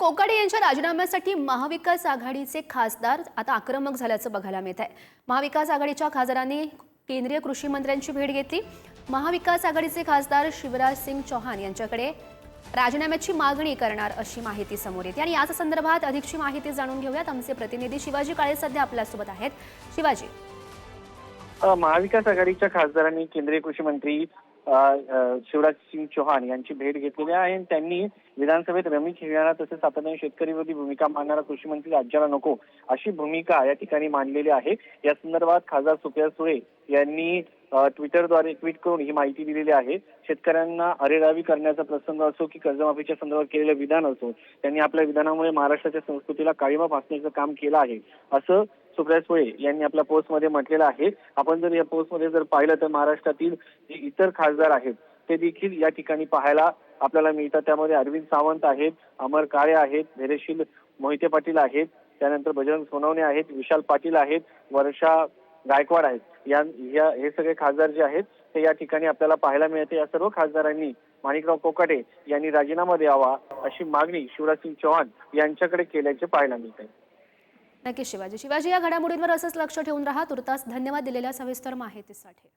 कोकाटे यांच्या राजीनाम्यासाठी महाविकास आघाडीचे खासदार आता आक्रमक झाल्याचं बघायला मिळत आहे। महाविकास आघाडीच्या खासदारांनी केंद्रीय कृषी मंत्र्यांची भेट घेतली। महाविकास आघाडीचे खासदार शिवराज सिंग चौहान यांच्याकडे राजीनाम्याची मागणी करणार अशी माहिती समोर येते आणि याच संदर्भात अधिकची माहिती जाणून घेऊयात। आमचे प्रतिनिधी शिवाजी काळे सध्या आपल्यासोबत आहेत। शिवाजी, महाविकास आघाडीच्या खासदारांनी केंद्रीय कृषी मंत्री शिवराज सिंग चौहान यांची भेट घेतलेली आहे। त्यांनी विधानसभेत रमी खेळणारा तसेच सातत्याने शेतकरी भूमिका मांडणारा कृषी मंत्री राज्याला नको अशी भूमिका या ठिकाणी मांडलेली आहे। या संदर्भात खासदार सुप्रिया सुळे यांनी ट्विटरद्वारे ट्विट करून ही माहिती दिलेली आहे। शेतकऱ्यांना अरेरावी करण्याचा प्रसंग असो की कर्जमाफीच्या संदर्भात केलेले विधान असो, त्यांनी आपल्या विधानामुळे महाराष्ट्राच्या संस्कृतीला काळीमा फासण्याचं काम केलं आहे असं सुप्रिया सुळे यांनी आपल्या पोस्टमध्ये म्हटलेलं आहे। आपण जर या पोस्टमध्ये जर पाहिलं तर महाराष्ट्रातील जे इतर खासदार आहेत ते देखील या ठिकाणी पाहायला आपल्याला मिळतात। त्यामध्ये अरविंद सावंत आहेत, अमर काळे आहेत, धैर्यशील मोहिते पाटील आहेत, त्यानंतर बजरंग सोनवणे आहेत, विशाल पाटील आहेत, वर्षा गायकवाड आहेत। हे सगळे खासदार जे आहेत ते या ठिकाणी आपल्याला पाहायला मिळते। या सर्व खासदारांनी माणिकराव कोकाटे यांनी राजीनामा द्यावा अशी मागणी शिवराज सिंग चौहान यांच्याकडे केल्याचे पाहायला मिळते। नक्की शिवाजी या घडामोडींवर असंच लक्ष ठेवून राहा। तुर्तास धन्यवाद दिलेल्या सविस्तर माहितीसाठी।